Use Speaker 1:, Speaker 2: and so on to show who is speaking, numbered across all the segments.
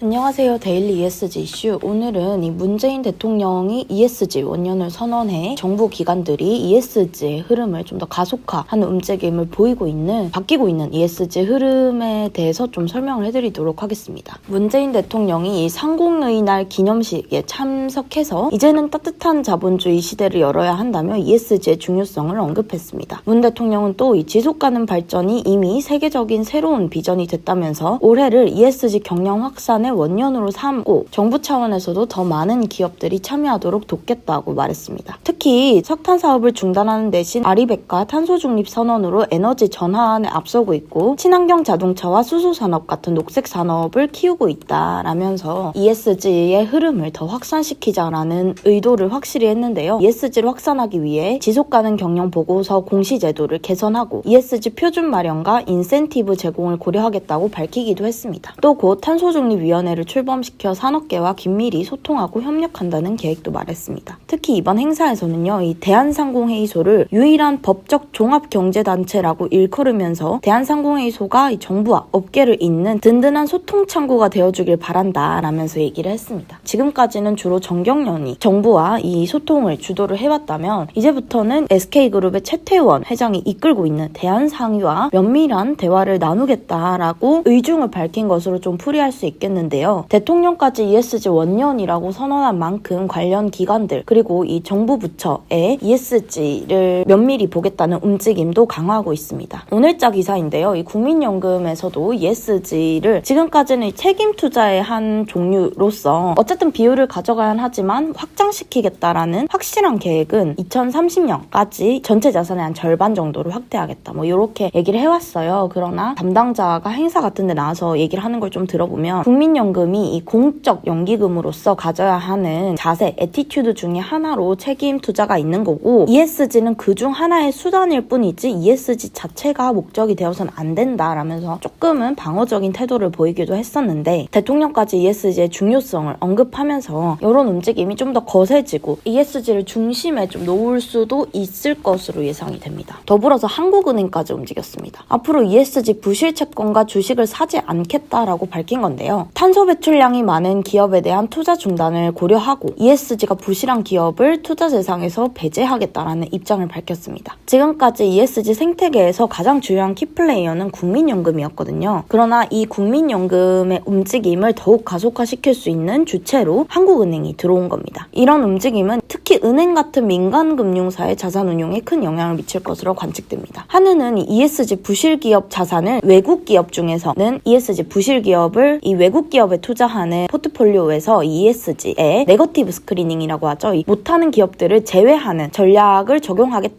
Speaker 1: 안녕하세요. 데일리 ESG 이슈. 오늘은 이 문재인 대통령이 ESG 원년을 선언해 정부 기관들이 ESG의 흐름을 좀 더 가속화하는 움직임을 바뀌고 있는 ESG 흐름에 대해서 좀 설명을 해드리도록 하겠습니다. 문재인 대통령이 이 상공의 날 기념식에 참석해서 이제는 따뜻한 자본주의 시대를 열어야 한다며 ESG의 중요성을 언급했습니다. 문 대통령은 또 이 지속가능 발전이 이미 세계적인 새로운 비전이 됐다면서 올해를 ESG 경영 확산의 원년으로 삼고 정부 차원에서도 더 많은 기업들이 참여하도록 돕겠다고 말했습니다. 특히 석탄 사업을 중단하는 대신 아리백과 탄소 중립 선언으로 에너지 전환에 앞서고 있고 친환경 자동차와 수소 산업 같은 녹색 산업을 키우고 있다라면서 ESG의 흐름을 더 확산시키자라는 의도를 확실히 했는데요. ESG를 확산하기 위해 지속가능 경영 보고서 공시 제도를 개선하고 ESG 표준 마련과 인센티브 제공을 고려하겠다고 밝히기도 했습니다. 또 곧 탄소중립위원회를 출범시켜 산업계와 긴밀히 소통하고 협력한다는 계획도 말했습니다. 특히 이번 행사에서는요, 이 대한상공회의소를 유일한 법적 종합경제단체라고 일컬으면서 대한상공회의소가 정부와 업계를 잇는 든든한 소통 창구가 되어주길 바란다라면서 얘기를 했습니다. 지금까지는 주로 정경련이 정부와 이 소통을 주도를 해왔다면 이제부터는 SK그룹의 최태원 회장이 이끌고 있는 대한상의와 면밀한 대화를 나누겠다라고 의중을 밝힌 것으로 좀 풀이할 수 있겠는데요. 대통령까지 ESG 원년이라고 선언한 만큼 관련 기관들 그리고 이 정부 부처의 ESG를 면밀히 보겠다는 움직임도 강화하고 있습니다. 오늘자 기사인데요. 이 국민연금에서도 ESG를 지금까지는 책임 투자의 한 종류로서 어쨌든 비율을 가져가야 하지만 확장시키겠다라는 확실한 계획은 2030년까지 전체 자산의 한 절반 정도를 확대하겠다. 이렇게 얘기를 해왔어요. 그러나 담당자가 행사 같은 데 나와서 얘기를 하는 걸 좀 들어보면 국민연금이 이 공적 연기금으로서 가져야 하는 자세, 애티튜드 중에 하나로 책임 투자가 있는 거고 ESG는 그중 하나의 수단일 뿐이지 ESG 자체가 목적이 되어서는 안 된다라면서 조금은 방어적인 태도를 보이기도 했었는데 대통령까지 ESG의 중요성을 언급하면서 이런 움직임이 좀 더 거세지고 ESG를 중심에 좀 놓을 수도 있을 것으로 예상이 됩니다. 더불어서 한국은행까지 움직였습니다. 앞으로 ESG 부실 채권과 주식을 사지 않겠다라고 밝힌 건데요. 탄소 배출량이 많은 기업에 대한 투자 중단을 고려하고 ESG가 부실한 기업을 투자 대상에서 배제하겠다라는 입장을 밝혔습니다. 지금까지 ESG 생태계에서 가장 중요한 키플레이어는 국민연금이었거든요. 그러나 이 국민연금의 움직임을 더욱 가속화시킬 수 있는 주체로 한국은행이 들어온 겁니다. 이런 움직임은 특히 은행 같은 민간금융사의 자산운용에 큰 영향을 미칠 것으로 관측됩니다. 한은은 ESG 부실 기업 자산을 외국 기업 중에서는 ESG 부실 기업을 이 외국 기업에 투자하는 포트폴리오에서 ESG의 네거티브 스크리닝이라고 하죠. 못하는 기업들을 제외하는 전략을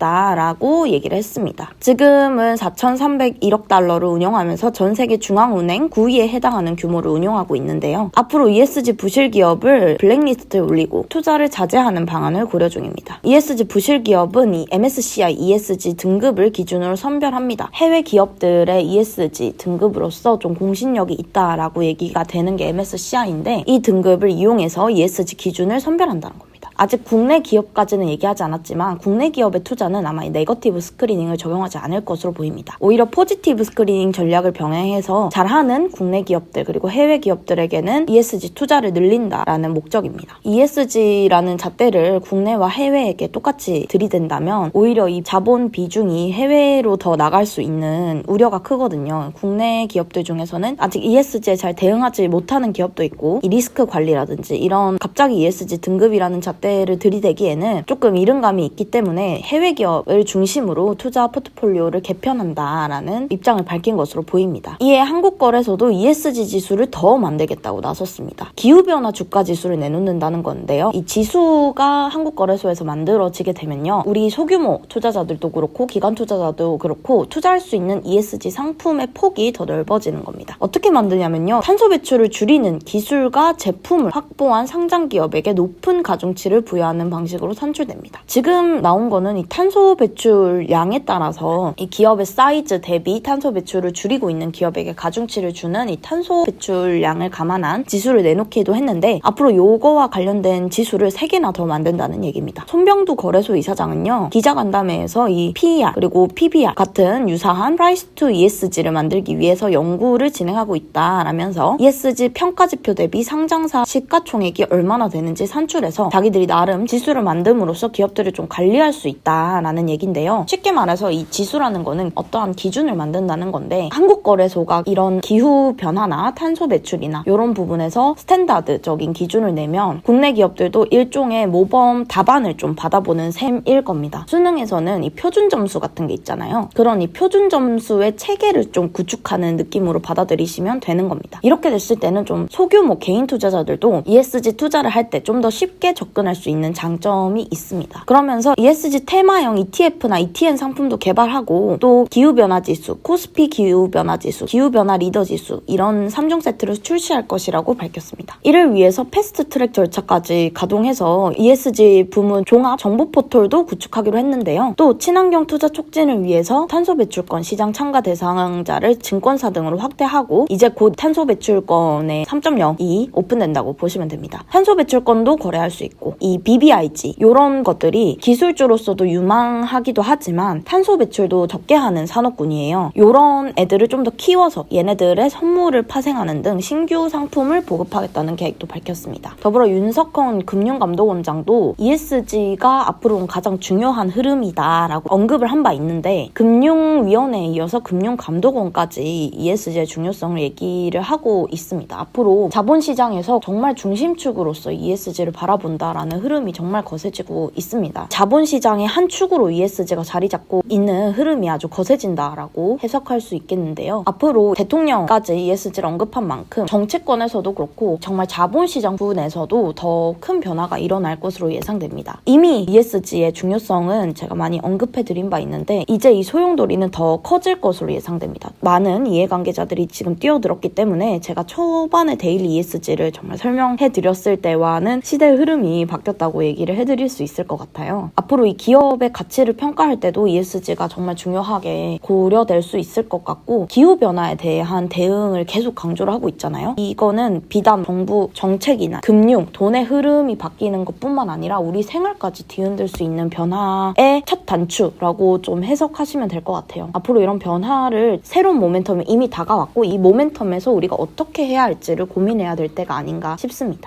Speaker 1: 적용하겠다라고 얘기를 했습니다. 지금은 4,301억 달러를 운영하면서 전 세계 중앙은행 9위에 해당하는 규모를 운영하고 있는데요. 앞으로 ESG 부실 기업을 블랙리스트에 올리고 투자를 자제하는 방안을 고려 중입니다. ESG 부실 기업은 이 MSCI ESG 등급을 기준으로 선별합니다. 해외 기업들의 ESG 등급으로서 좀 공신력이 있다라고 얘기가 되는 게 MSCI인데 이 등급을 이용해서 ESG 기준을 선별한다는 겁니다. 아직 국내 기업까지는 얘기하지 않았지만 국내 기업의 투자는 아마 이 네거티브 스크리닝을 적용하지 않을 것으로 보입니다. 오히려 포지티브 스크리닝 전략을 병행해서 잘하는 국내 기업들 그리고 해외 기업들에게는 ESG 투자를 늘린다라는 목적입니다. ESG라는 잣대를 국내와 해외에게 똑같이 들이댄다면 오히려 이 자본 비중이 해외로 더 나갈 수 있는 우려가 크거든요. 국내 기업들 중에서는 아직 ESG에 잘 대응하지 못하는 기업도 있고 이 리스크 관리라든지 이런 갑자기 ESG 등급이라는 잣대를 들이대기에는 조금 이른감이 있기 때문에 해외 기업을 중심으로 투자 포트폴리오를 개편한다라는 입장을 밝힌 것으로 보입니다. 이에 한국거래소도 ESG 지수를 더 만들겠다고 나섰습니다. 기후변화 주가 지수를 내놓는다는 건데요. 이 지수가 한국거래소에서 만들어지게 되면요. 우리 소규모 투자자들도 그렇고 기관 투자자도 그렇고 투자할 수 있는 ESG 상품의 폭이 더 넓어지는 겁니다. 어떻게 만드냐면요. 탄소 배출을 줄이는 기술과 제품을 확보한 상장 기업에게 높은 가중치를 가치를 부여하는 방식으로 산출됩니다. 지금 나온 거는 이 탄소 배출량에 따라서 이 기업의 사이즈 대비 탄소 배출을 줄이고 있는 기업에게 가중치를 주는 이 탄소 배출량을 감안한 지수를 내놓기도 했는데 앞으로 요거와 관련된 지수를 3개나 더 만든다는 얘기입니다. 손병두 거래소 이사장은요, 기자간담회에서 이 PER 그리고 PBR 같은 유사한 Price to ESG를 만들기 위해서 연구를 진행하고 있다라면서 ESG 평가지표 대비 상장사 시가총액이 얼마나 되는지 산출해서 자기들이 나름 지수를 만듦으로써 기업들을 좀 관리할 수 있다라는 얘긴데요. 쉽게 말해서 이 지수라는 거는 어떠한 기준을 만든다는 건데 한국거래소가 이런 기후변화나 탄소 배출이나 이런 부분에서 스탠다드적인 기준을 내면 국내 기업들도 일종의 모범 답안을 좀 받아보는 셈일 겁니다. 수능에서는 이 표준 점수 같은 게 있잖아요. 그런 이 표준 점수의 체계를 좀 구축하는 느낌으로 받아들이시면 되는 겁니다. 이렇게 됐을 때는 좀 소규모 개인 투자자들도 ESG 투자를 할 때 좀 더 쉽게 접근할 수 있는 장점이 있습니다. 그러면서 ESG 테마형 ETF나 ETN 상품도 개발하고 또 기후변화지수, 코스피 기후변화지수, 기후변화 리더지수 이런 3종 세트를 출시할 것이라고 밝혔습니다. 이를 위해서 패스트트랙 절차까지 가동해서 ESG 부문 종합 정보 포털도 구축하기로 했는데요. 또 친환경 투자 촉진을 위해서 탄소 배출권 시장 참가 대상자를 증권사 등으로 확대하고 이제 곧 탄소 배출권의 3.0이 오픈된다고 보시면 됩니다. 탄소 배출권도 거래할 수 있고 이 BBIG 이런 것들이 기술주로서도 유망하기도 하지만 탄소 배출도 적게 하는 산업군이에요. 이런 애들을 좀 더 키워서 얘네들의 선물을 파생하는 등 신규 상품을 보급하겠다는 계획도 밝혔습니다. 더불어 윤석헌 금융감독원장도 ESG가 앞으로는 가장 중요한 흐름이다라고 언급을 한 바 있는데 금융위원회에 이어서 금융감독원까지 ESG의 중요성을 얘기를 하고 있습니다. 앞으로 자본시장에서 정말 중심축으로서 ESG를 바라본다라는 흐름이 정말 거세지고 있습니다. 자본시장의 한 축으로 ESG가 자리 잡고 있는 흐름이 아주 거세진다라고 해석할 수 있겠는데요. 앞으로 대통령까지 ESG를 언급한 만큼 정치권에서도 그렇고 정말 자본시장 부분에서도 더 큰 변화가 일어날 것으로 예상됩니다. 이미 ESG의 중요성은 제가 많이 언급해드린 바 있는데 이제 이 소용돌이는 더 커질 것으로 예상됩니다. 많은 이해관계자들이 지금 뛰어들었기 때문에 제가 초반에 데일리 ESG를 정말 설명해드렸을 때와는 시대의 흐름이 바뀌었다고 얘기를 해드릴 수 있을 것 같아요. 앞으로 이 기업의 가치를 평가할 때도 ESG가 정말 중요하게 고려될 수 있을 것 같고 기후변화에 대한 대응을 계속 강조를 하고 있잖아요. 이거는 비단 정부 정책이나 금융, 돈의 흐름이 바뀌는 것뿐만 아니라 우리 생활까지 뒤흔들 수 있는 변화의 첫 단추라고 좀 해석하시면 될 것 같아요. 앞으로 이런 변화를 새로운 모멘텀이 이미 다가왔고 이 모멘텀에서 우리가 어떻게 해야 할지를 고민해야 될 때가 아닌가 싶습니다.